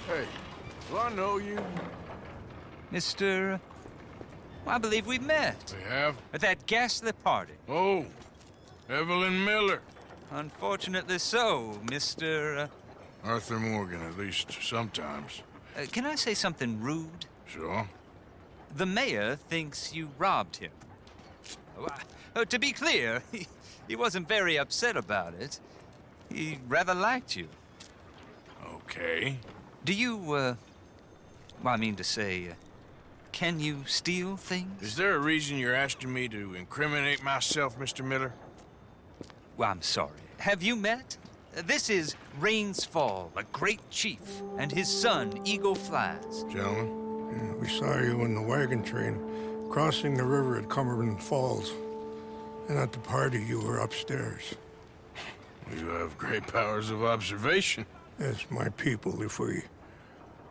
Hey, do I know you? Mr. I believe we met. We have? At that ghastly party. Oh, Evelyn Miller. Unfortunately so, Mr. Arthur Morgan, at least sometimes. Can I say something rude? Sure. The mayor thinks you robbed him. To be clear, he wasn't very upset about it. He rather liked you. Okay. Do you, well, I mean to say, can you steal things? Is there a reason you're asking me to incriminate myself, Mr. Miller? Well, I'm sorry. Have you met? This is Rains Fall, a great chief, and his son, Eagle Flies. Gentlemen? Yeah, we saw you in the wagon train, crossing the river at Cumberland Falls. And at the party, you were upstairs. You have great powers of observation. Yes, my people, if we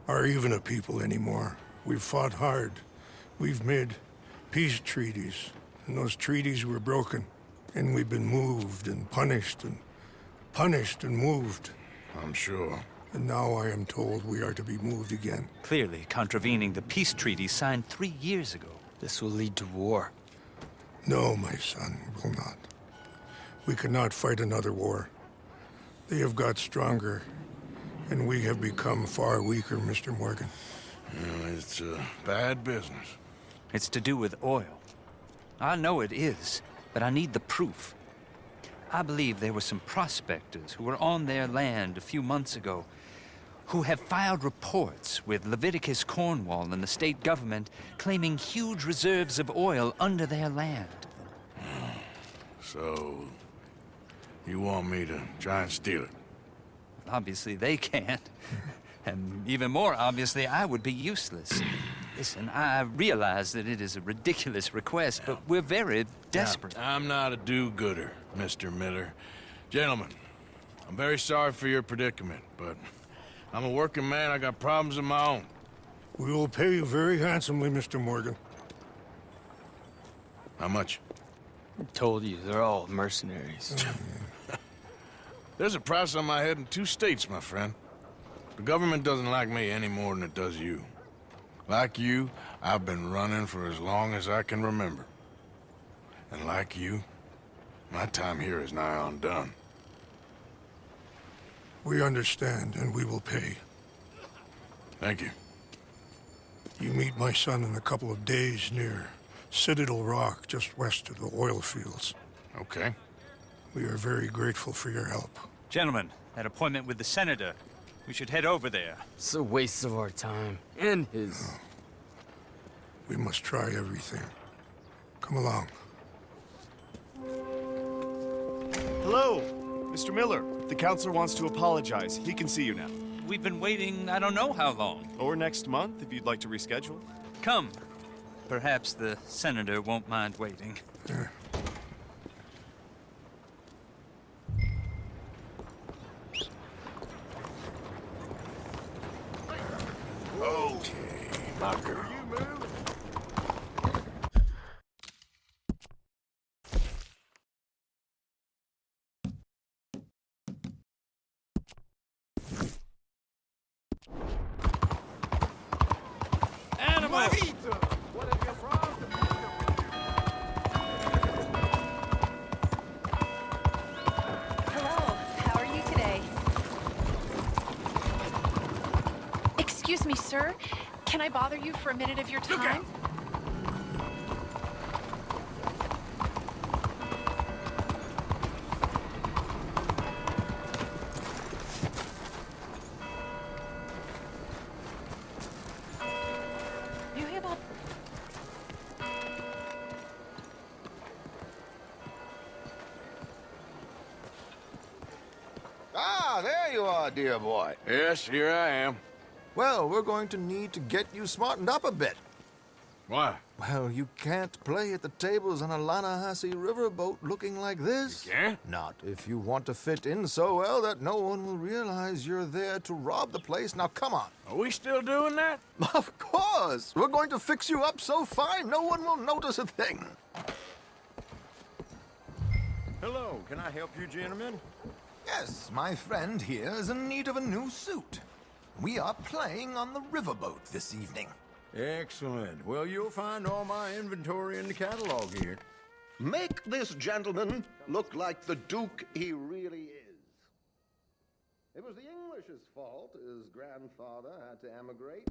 are even a people anymore. We've fought hard. We've made peace treaties, and those treaties were broken. And we've been moved and punished and moved. I'm sure. And now I am told we are to be moved again. Clearly contravening the peace treaty signed 3 years ago. This will lead to war. No, my son, it will not. We cannot fight another war. They have got stronger, and we have become far weaker, Mr. Morgan. It's bad business. It's to do with oil. I know it is, but I need the proof. I believe there were some prospectors who were on their land a few months ago who have filed reports with Leviticus Cornwall and the state government claiming huge reserves of oil under their land. So, you want me to try and steal it? Obviously they can't. And even more obviously, I would be useless. Listen, I realize that it is a ridiculous request, but we're very desperate. Now, I'm not a do-gooder, Mr. Miller. Gentlemen, I'm very sorry for your predicament, but I'm a working man. I got problems of my own. We will pay you very handsomely, Mr. Morgan. How much? I told you, they're all mercenaries. There's a price on my head in 2 states, my friend. The government doesn't like me any more than it does you. Like you, I've been running for as long as I can remember. And like you, my time here is nigh on done. We understand, and we will pay. Thank you. You meet my son in a couple of days near Citadel Rock, just west of the oil fields. Okay. We are very grateful for your help. Gentlemen, that appointment with the senator. We should head over there. It's a waste of our time. And his. We must try everything. Come along. Hello, Mr. Miller. The counselor wants to apologize. He can see you now. We've been waiting I don't know how long. Or next month, if you'd like to reschedule. Come. Perhaps the senator won't mind waiting. Okay, my girl. Excuse me, sir. Can I bother you for a minute of your time? You hear about... Ah, there you are. my dear boy. Yes, here I am. Well, we're going to need to get you smartened up a bit. Why? Well, you can't play at the tables on a Lanahasi riverboat looking like this. You can't? Not if you want to fit in so well that no one will realize you're there to rob the place. Now, come on. Are we still doing that? Of course! We're going to fix you up so fine no one will notice a thing. Hello, can I help you, gentlemen? Yes, my friend here is in need of a new suit. We are playing on the riverboat this evening. Excellent. Well, you'll find all my inventory in the catalog here. Make this gentleman look like the Duke he really is. It was the English's fault his grandfather had to emigrate.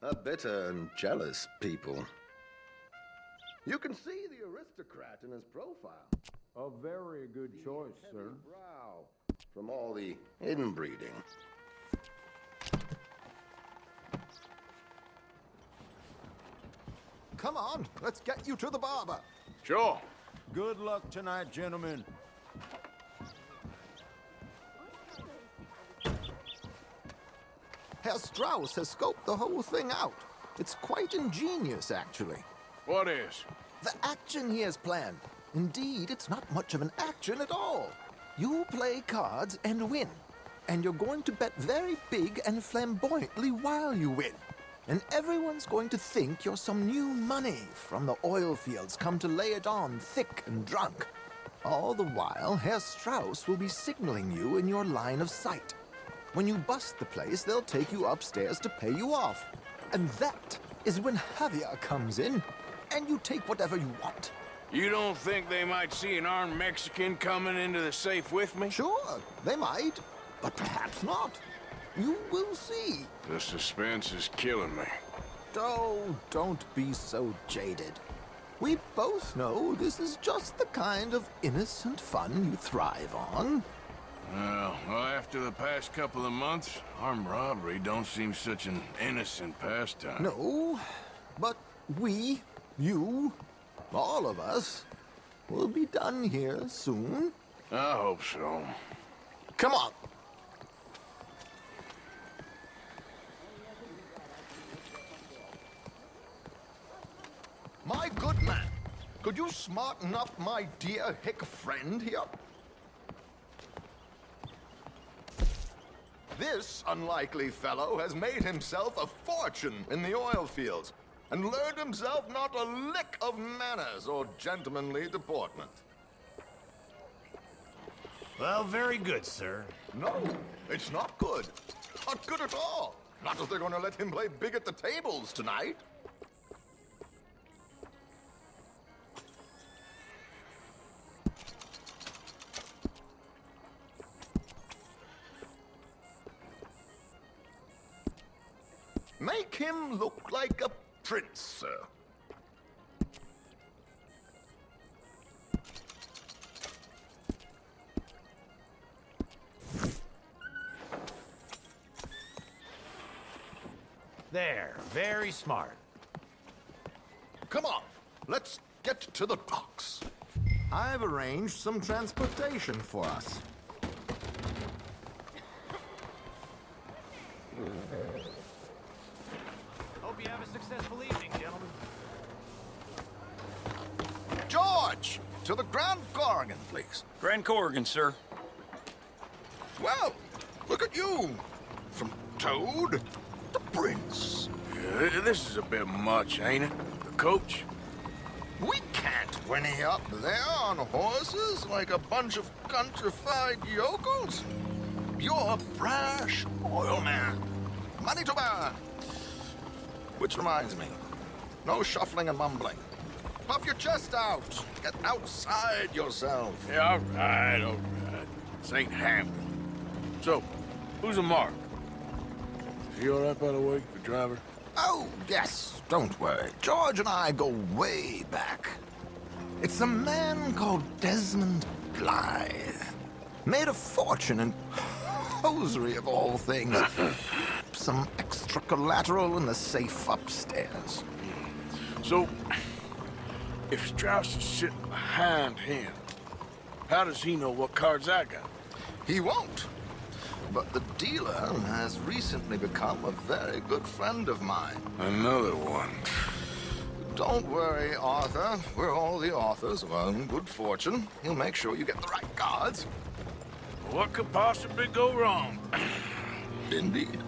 A bitter and jealous people. You can see the aristocrat in his profile. A very good choice, sir. Brow from all the inbreeding. Come on, let's get you to the barber. Sure. Good luck tonight, gentlemen. Herr Strauss has scoped the whole thing out. It's quite ingenious, actually. What is? The action he has planned. Indeed, it's not much of an action at all. You play cards and win. And you're going to bet very big and flamboyantly while you win. And everyone's going to think you're some new money from the oil fields come to lay it on thick and drunk. All the while, Herr Strauss will be signaling you in your line of sight. When you bust the place, they'll take you upstairs to pay you off. And that is when Javier comes in, and you take whatever you want. You don't think they might see an armed Mexican coming into the safe with me? Sure, they might, but perhaps not. You will see. The suspense is killing me. Oh, don't be so jaded. We both know this is just the kind of innocent fun you thrive on. Well, after the past couple of months, armed robbery don't seem such an innocent pastime. No, but we, you, all of us, will be done here soon. I hope so. Come on. My good man, could you smarten up my dear hick friend here? This unlikely fellow has made himself a fortune in the oil fields and learned himself not a lick of manners or gentlemanly deportment. Well, very good, sir. No, it's not good. Not good at all. Not if they're going to let him play big at the tables tonight. Make him look like a prince, sir. There, very smart. Come on, let's get to the docks. I've arranged some transportation for us. Hope you have a successful evening, gentlemen. George, to the Grand Corrigan, please. Grand Corrigan, sir. Well, look at you. From Toad to Prince. Yeah, this is a bit much, ain't it? The coach? We can't whinny up there on horses like a bunch of countrified yokels. You're a brash oil man. Money to burn. Which reminds me, no shuffling and mumbling. Puff your chest out. Get outside yourself. Yeah, all right, all right. This ain't happening. So, who's a Mark? Is he all right, by the way, the driver? Oh, yes, don't worry. George and I go way back. It's a man called Desmond Blythe. Made a fortune in hosiery of all things. Some extra collateral in the safe upstairs. So, if Strauss is sitting behind him, how does he know what cards I got? He won't. but the dealer has recently become a very good friend of mine. Another one. Don't worry, Arthur. We're all the authors of our own good fortune. He'll make sure you get the right cards. What could possibly go wrong? Indeed.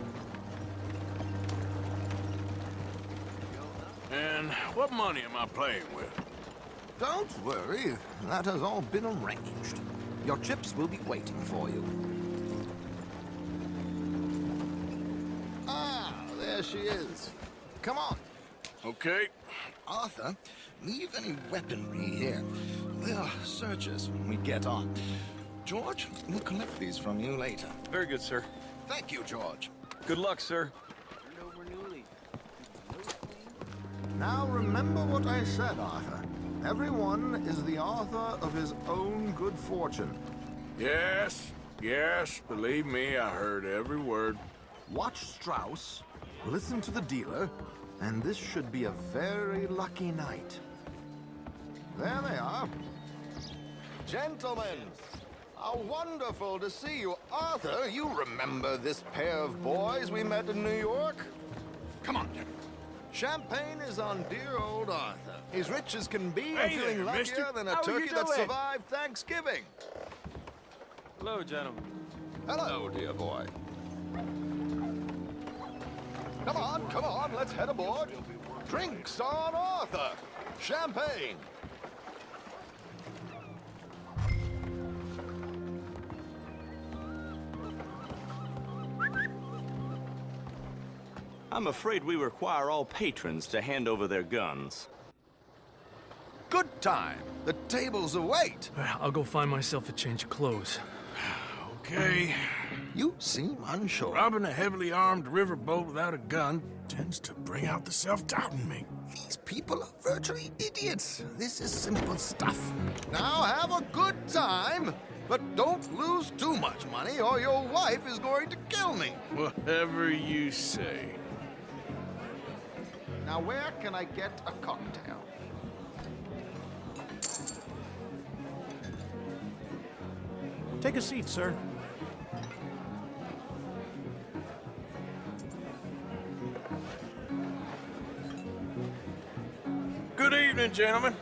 And what money am I playing with? Don't worry. That has all been arranged. Your chips will be waiting for you. Ah, there she is. Come on. Okay. Arthur, leave any weaponry here. They'll search us when we get on. George, we'll collect these from you later. Very good, sir. Thank you, George. Good luck, sir. Now remember what I said, Arthur. Everyone is the author of his own good fortune. Yes, believe me, I heard every word. Watch Strauss, listen to the dealer, and this should be a very lucky night. There they are. Gentlemen, how wonderful to see you. Arthur, you remember this pair of boys we met in New York? Come on, gentlemen. Champagne is on dear old Arthur. He's rich as can be and Hey feeling there, luckier mister. than a How are you turkey that doing? survived Thanksgiving. Hello, gentlemen. Hello, dear boy. Come on, let's head aboard. Drinks on Arthur. Champagne. I'm afraid we require all patrons to hand over their guns. Good time. The tables await. I'll go find myself a change of clothes. Okay. You seem unsure. Robbing a heavily armed riverboat without a gun tends to bring out the self-doubt in me. These people are virtually idiots. This is simple stuff. Now have a good time, but don't lose too much money or your wife is going to kill me. Whatever you say. Now where can I get a cocktail? Take a seat, sir. Good evening, gentlemen.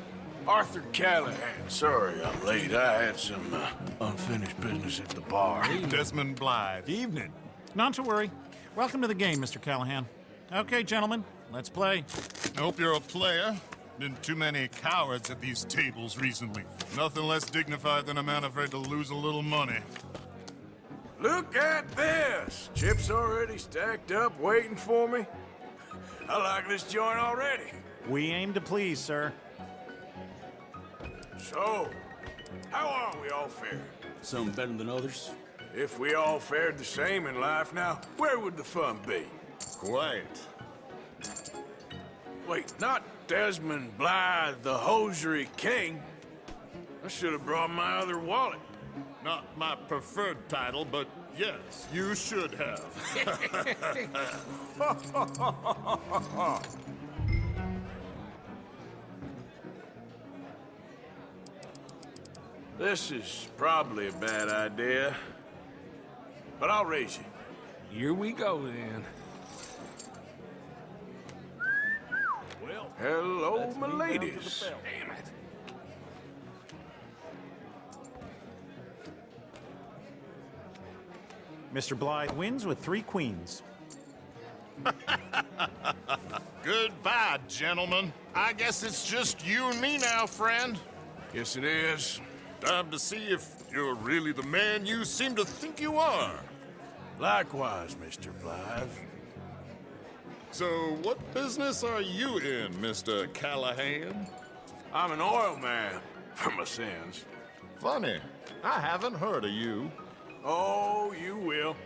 Arthur Callahan. Sorry I'm late. I had some unfinished business at the bar. Desmond Blythe. Evening. Not to worry. Welcome to the game, Mr. Callahan. Okay, gentlemen, let's play. I hope you're a player. Been too many cowards at these tables recently. Nothing less dignified than a man afraid to lose a little money. Look at this! Chips already stacked up, waiting for me. I like this joint already. We aim to please, sir. So, how are we all fared? Some better than others. If we all fared the same in life now, where would the fun be? Quiet. Wait, not Desmond Blythe, the hosiery king. I should have brought my other wallet. Not my preferred title, but yes, you should have. This is probably a bad idea, but I'll raise you. Here we go, then. Well, hello, my ladies. Damn it. Mr. Blythe wins with 3 queens. Goodbye, gentlemen. I guess it's just you and me now, friend. Yes, it is. Time to see if you're really the man you seem to think you are. Likewise, Mr. Blythe. So, what business are you in, Mr. Callahan? I'm an oil man, for my sins. Funny, I haven't heard of you. Oh, you will.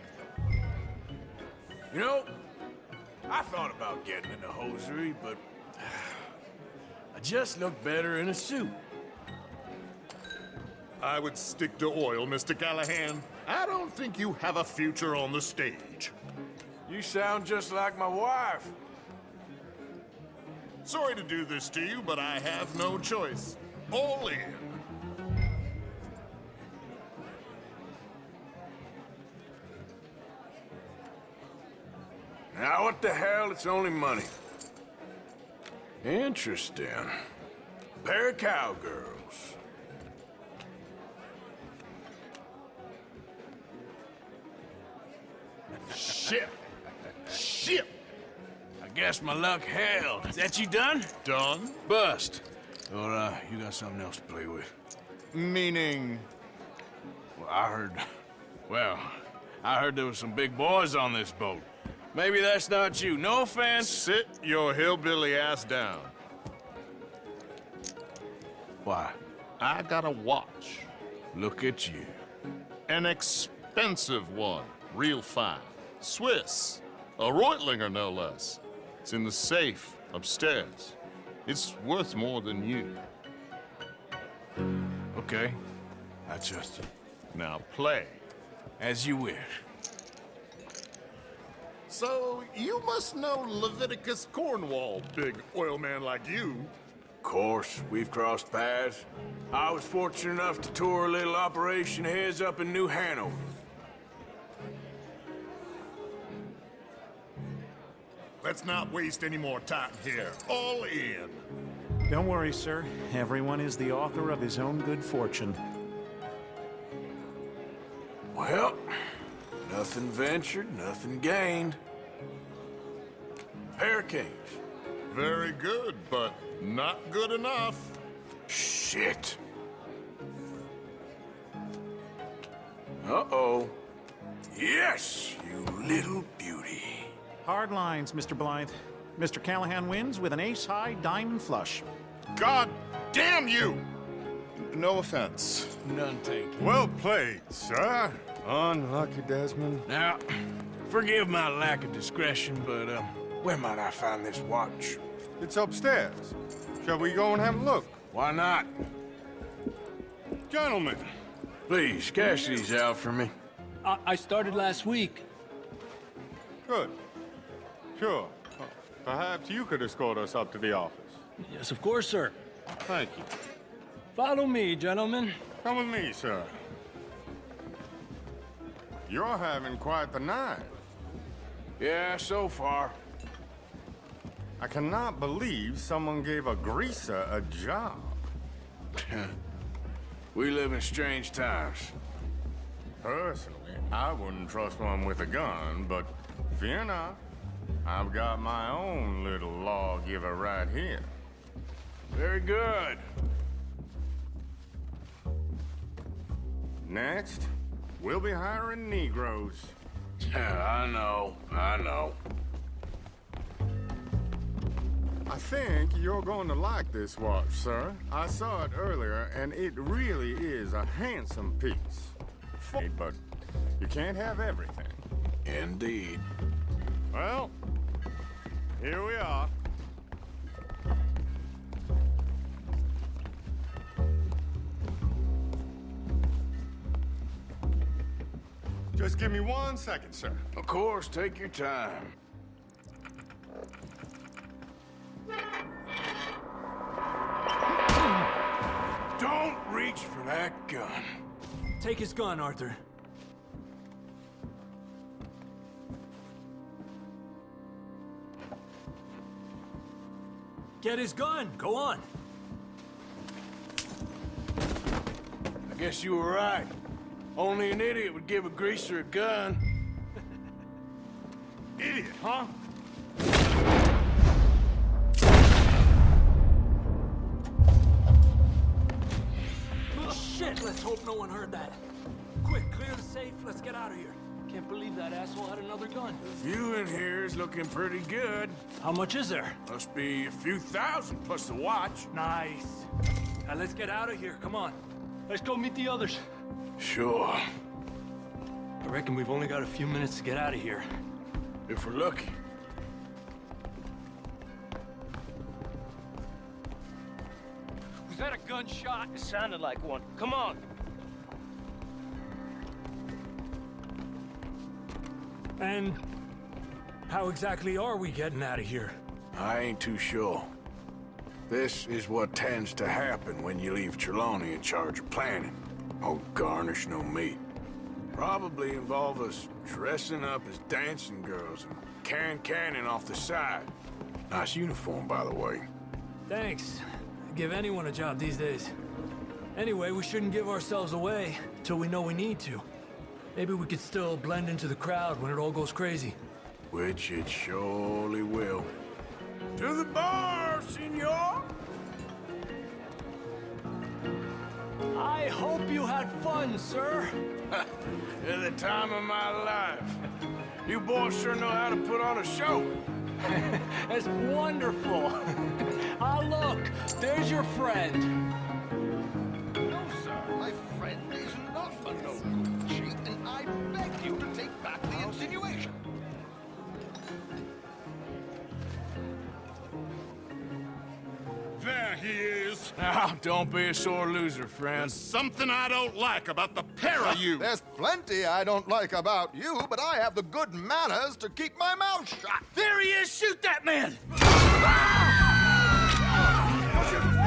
You know, I thought about getting into hosiery, but I just look better in a suit. I would stick to oil, Mr. Callahan. I don't think you have a future on the stage. You sound just like my wife. Sorry to do this to you, but I have no choice. All in. Now, what the hell? It's only money. Interesting. Pair of cowgirls. Shit! Shit! I guess my luck held. Is that you done? Done? Bust. Or, you got something else to play with? Meaning... Well, I heard there was some big boys on this boat. Maybe that's not you. No offense. Sit your hillbilly ass down. Why? I got a watch. Look at you. An expensive one. Real fine. Swiss. A Reutlinger, no less. It's in the safe upstairs. It's worth more than you. Okay. I trust you. Now play. As you wish. So, you must know Leviticus Cornwall, big oil man like you. Of course, we've crossed paths. I was fortunate enough to tour a little operation of his up in New Hanover. Let's not waste any more time here. All in. Don't worry, sir. Everyone is the author of his own good fortune. Well, nothing ventured, nothing gained. Pair of kings. Very good, but not good enough. Shit. Uh-oh. Yes, you little beauty. Hard lines, Mr. Blythe. Mr. Callahan wins with an ace-high diamond flush. God damn you! No offense. None taken. Well played, sir. Unlucky, Desmond. Now, forgive my lack of discretion, but, where might I find this watch? It's upstairs. Shall we go and have a look? Why not? Gentlemen. Please, cash these out for me. I started last week. Good. Sure. Perhaps you could escort us up to the office. Yes, of course, sir. Thank you. Follow me, gentlemen. Come with me, sir. You're having quite the night. Yeah, so far. I cannot believe someone gave a greaser a job. We live in strange times. Personally, I wouldn't trust one with a gun, but fear not. I've got my own little lawgiver right here. Very good. Next, we'll be hiring Negroes. I know. I think you're going to like this watch, sir. I saw it earlier, and it really is a handsome piece. But you can't have everything. Indeed. Well, here we are. Just give me 1 second, sir. Of course, take your time. Don't reach for that gun. Take his gun, Arthur. Get his gun. Go on. I guess you were right. Only an idiot would give a greaser a gun. Idiot, huh? Shit, let's hope no one heard that. Quick, clear the safe. Let's get out of here. Can't believe that asshole had another gun. The view in here is looking pretty good. How much is there? Must be a few thousand plus the watch. Nice. Now let's get out of here. Come on. Let's go meet the others. Sure. I reckon we've only got a few minutes to get out of here. If we're lucky. Was that a gunshot? It sounded like one. Come on. And how exactly are we getting out of here? I ain't too sure. This is what tends to happen when you leave Trelawney in charge of planning. Oh, garnish no meat. Probably involve us dressing up as dancing girls and carrying cannon off the side. Nice uniform, by the way. Thanks. Give anyone a job these days. Anyway, we shouldn't give ourselves away till we know we need to. Maybe we could still blend into the crowd when it all goes crazy. Which it surely will. To the bar, senor! I hope you had fun, sir. At the time of my life. You boys sure know how to put on a show. That's wonderful. Ah, look, there's your friend. No, sir. My friend is not a no-good cheat, and I beg you to take back the insinuation. There he is. Now, don't be a sore loser, friend. There's something I don't like about the pair of you. There's plenty I don't like about you, but I have the good manners to keep my mouth shut. There he is! Shoot that man!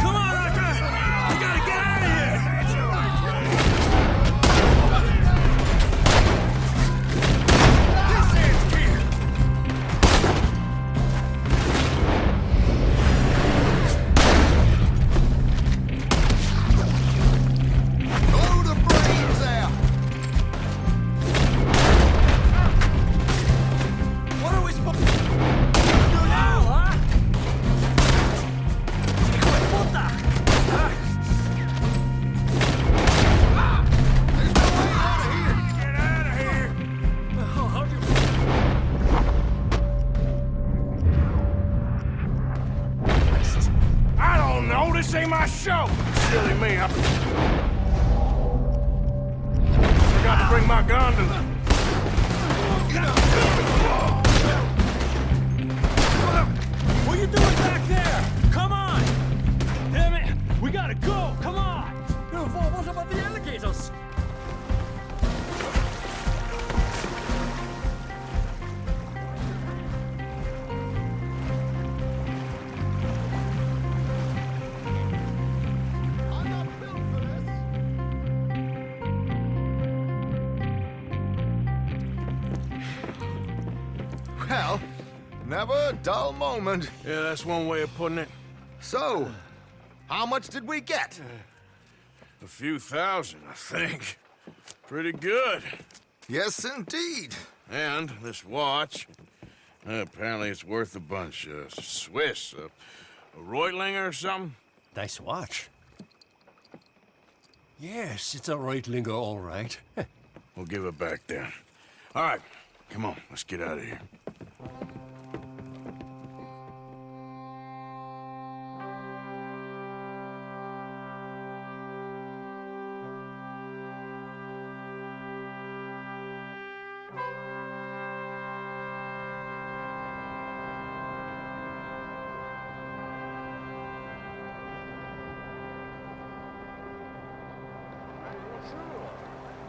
Come on, Arthur! We gotta get out of here! Load of brains there. What are we supposed to do now, huh? Puta! There's no way out of here. Get out of here! How'd you... I don't know. This ain't my show. Silly me. I got to bring my gondola. What are you doing back there? Come on! Damn it! We gotta go! Come on! What about the alligators? I'm not built for this. Well, never a dull moment. Yeah, that's one way of putting it. So, how much did we get? A few thousand, I think. Pretty good. Yes, indeed. And this watch, apparently it's worth a bunch. Swiss, a Reutlinger or something? Nice watch. Yes, it's a Reutlinger, all right. We'll give it back then. All right, come on, let's get out of here.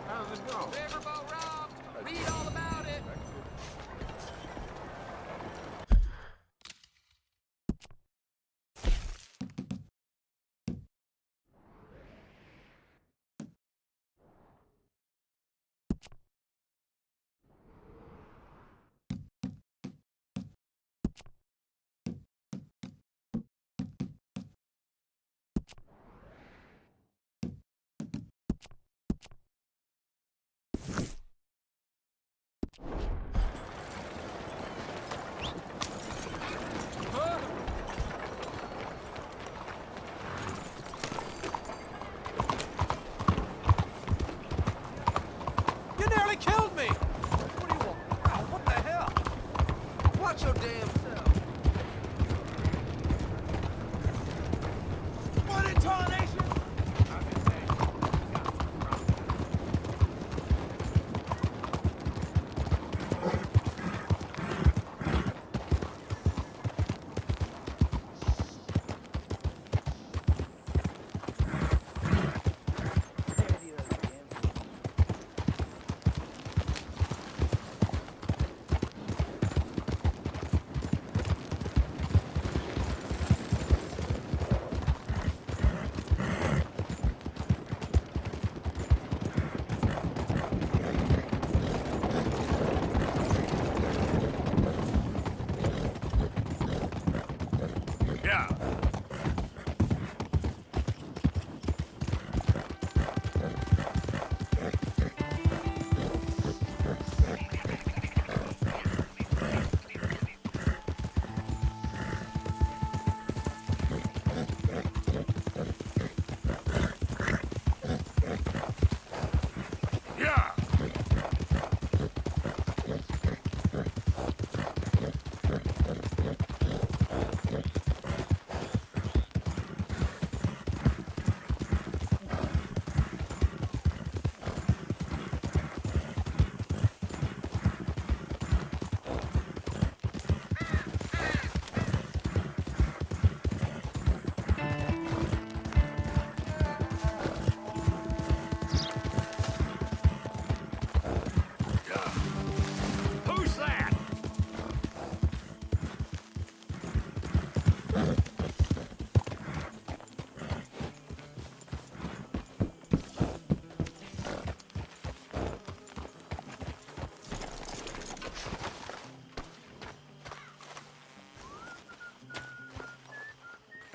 How's it going? Riverboat Rob, read all about it. You nearly killed me! What do you want? Oh, what the hell? Watch your damn self. What in tarnation?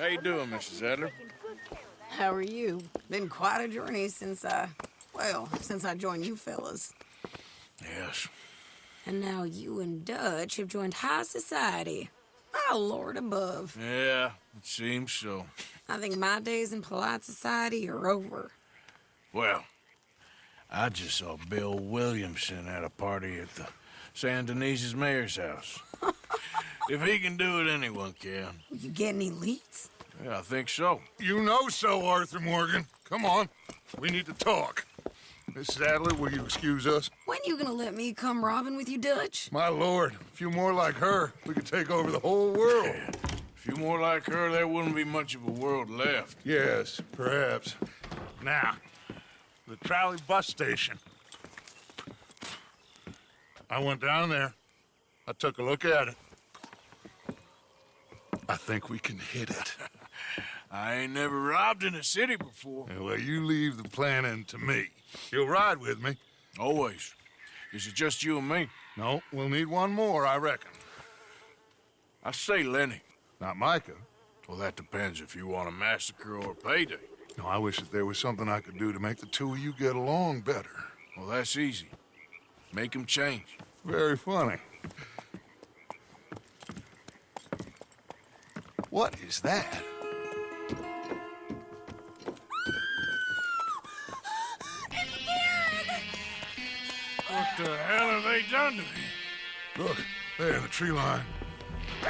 How you doing, Mrs. Adler? How are you? Been quite a journey since I joined you fellas. Yes. And now you and Dutch have joined high society. My lord above. Yeah, it seems so. I think my days in polite society are over. Well, I just saw Bill Williamson at a party at the San Denise's mayor's house. If he can do it, anyone can. Will you get any leads? Yeah, I think so. You know so, Arthur Morgan. Come on. We need to talk. Mrs. Adler, will you excuse us? When you gonna let me come robbing with you, Dutch? My lord, a few more like her, we could take over the whole world. Yeah. A few more like her, there wouldn't be much of a world left. Yes, perhaps. Now, the trolley bus station. I went down there. I took a look at it. I think we can hit it. I ain't never robbed in a city before. Well, you leave the planning to me. You'll ride with me? Always. Is it just you and me? No, we'll need one more, I reckon. I say Lenny. Not Micah. Well, that depends if you want a massacre or a payday. No, I wish that there was something I could do to make the two of you get along better. Well, that's easy. Make them change. Very funny. What is that? What the hell have they done to me? Look, there in the tree line.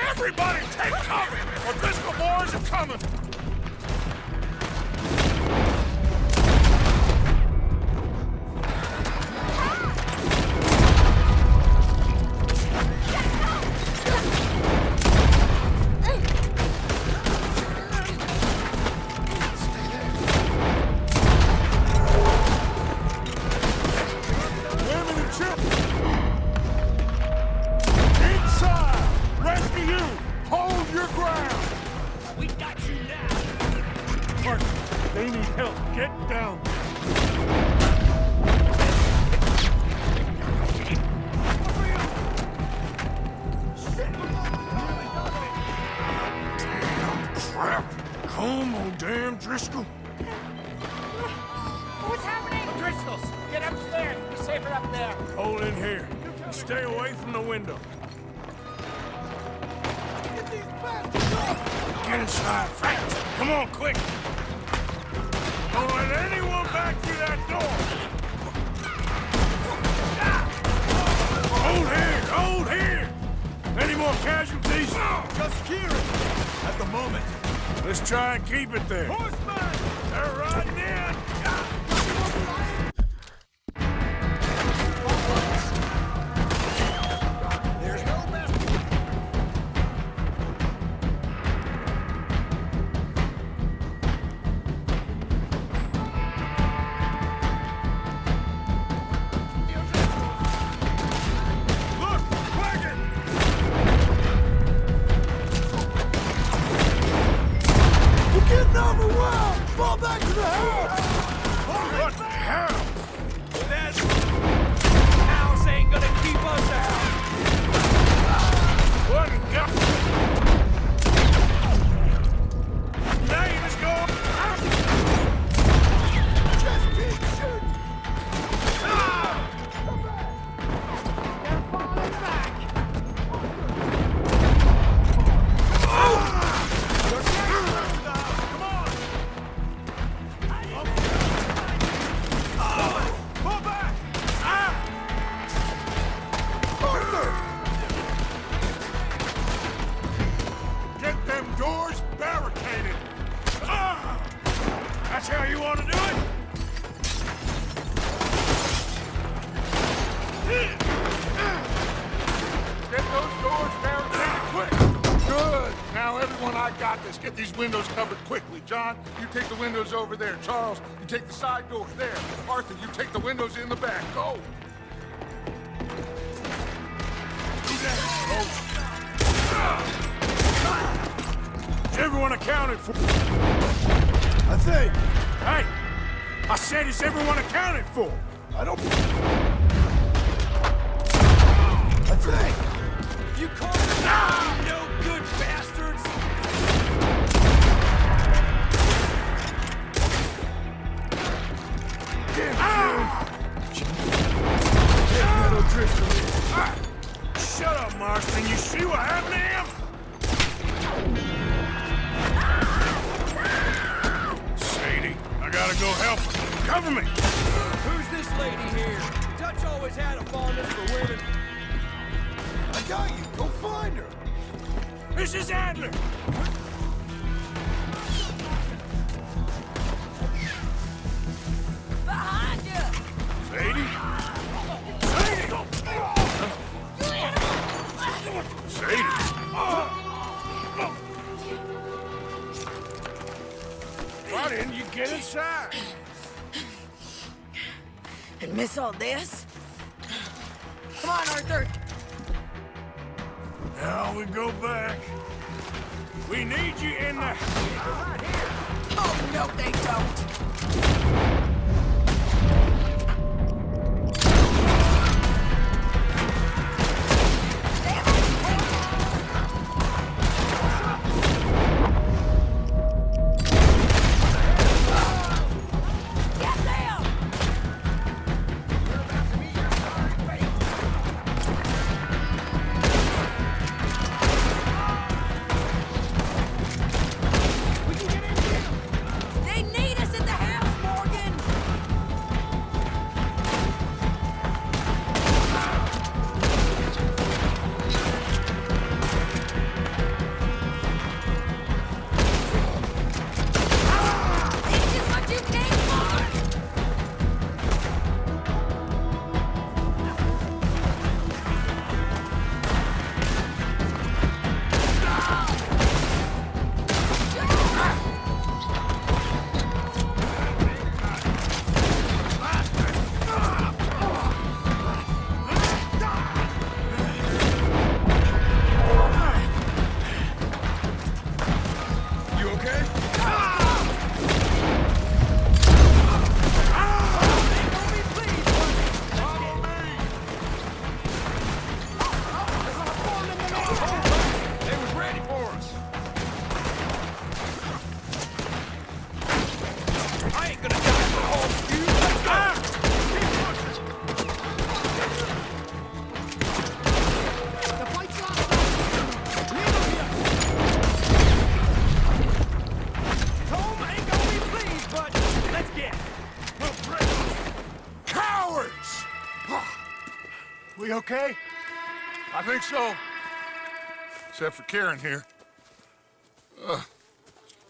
Everybody take cover! O'Driscoll boys are coming! Driscoll? What's happening? Driscoll's. Get upstairs. Be safer up there. Hold in here. And stay away from the window. Get these bastards off! Get inside fast. Come on, quick. Don't let anyone back through that door. Hold here. Hold here. Any more casualties? Just Kieran. At the moment. Let's try and keep it there. Horseman! They're riding in! There's no best. Look! Wagon! We're getting overwhelmed! Fall back to the house! What the hell? That house ain't gonna keep us out. What in God? Name is going. Just keep shooting! They're falling back. Come on! Pull back! Arthur! Get them doors barricaded! That's how you want to do it? Get those doors barricaded quick! Good! Now, everyone, I got this. Get these windows covered quickly. John, you take the windows over there. Charles, you take the side doors there. Arthur, you take the windows in the back. Go! Is everyone accounted for? I think. Hey! I said, is everyone accounted for? I don't... I think. You called it no good bastards. government! Who's this lady here? Dutch always had a fondness for women. I got you. Go find her. Mrs. Adler! Behind you! Sadie? Sadie? Why didn't you get inside? And miss all this? Come on, Arthur! Now we go back. We need you in the... Oh, no, they don't! They need us at the house, Morgan! This is what you came for! You okay? They was ready for us. I ain't gonna die for all of you. Let's go! The fight's on! Home ain't gonna be pleased, but let's get it. We'll break them. Cowards! We okay? I think so. Except for Karen here.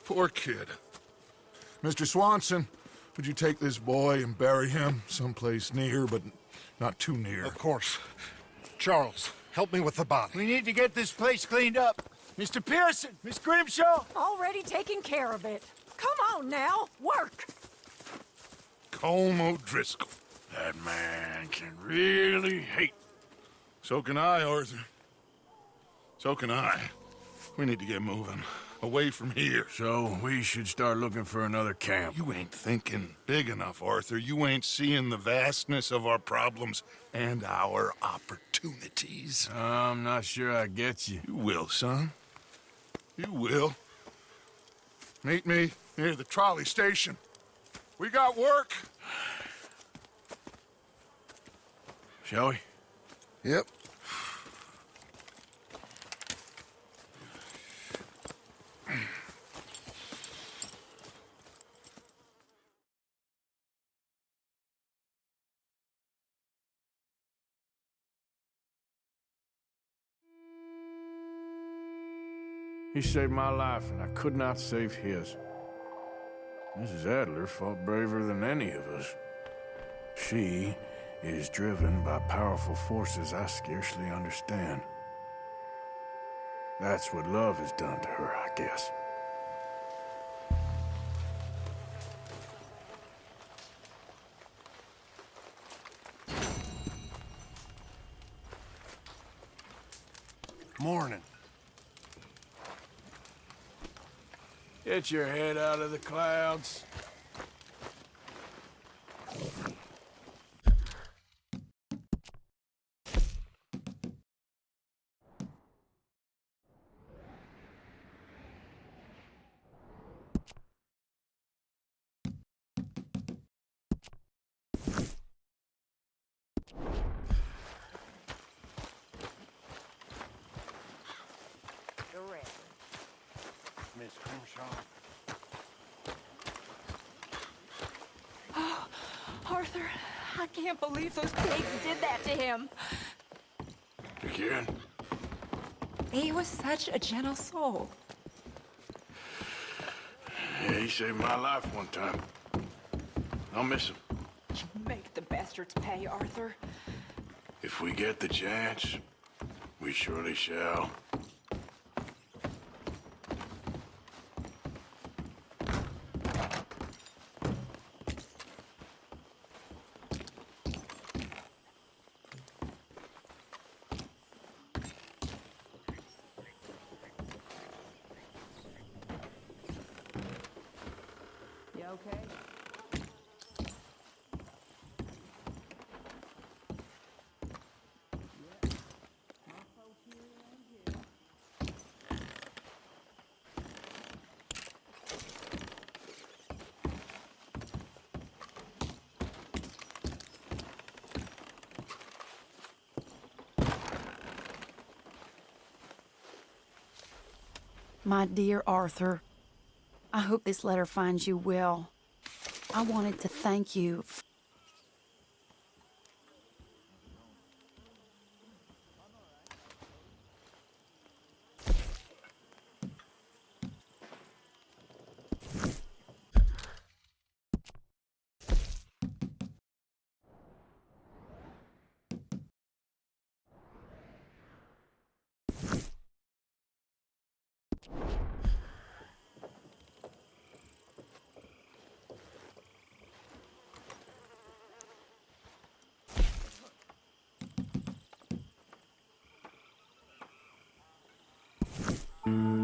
Poor kid. Mr. Swanson, would you take this boy and bury him someplace near, but not too near? Of course. Charles, help me with the body. We need to get this place cleaned up. Mr. Pearson, Miss Grimshaw. Already taking care of it. Come on now, work. Colm O'Driscoll. That man can really hate. So can I, Arthur. So can I. We need to get moving. Away from here. So we should start looking for another camp. You ain't thinking big enough, Arthur. You ain't seeing the vastness of our problems and our opportunities. I'm not sure I get you. You will, son. You will. Meet me near the trolley station. We got work. Shall we? Yep. He saved my life, and I could not save his. Mrs. Adler fought braver than any of us. She is driven by powerful forces I scarcely understand. That's what love has done to her, I guess. Morning. Get your head out of the clouds. Miss Grimshaw. Arthur, I can't believe those pigs did that to him. Kieran? He was such a gentle soul. Yeah, he saved my life one time. I'll miss him. Make the bastards pay, Arthur. If we get the chance, we surely shall. You okay? My dear Arthur, I hope this letter finds you well. I wanted to thank you. Mm.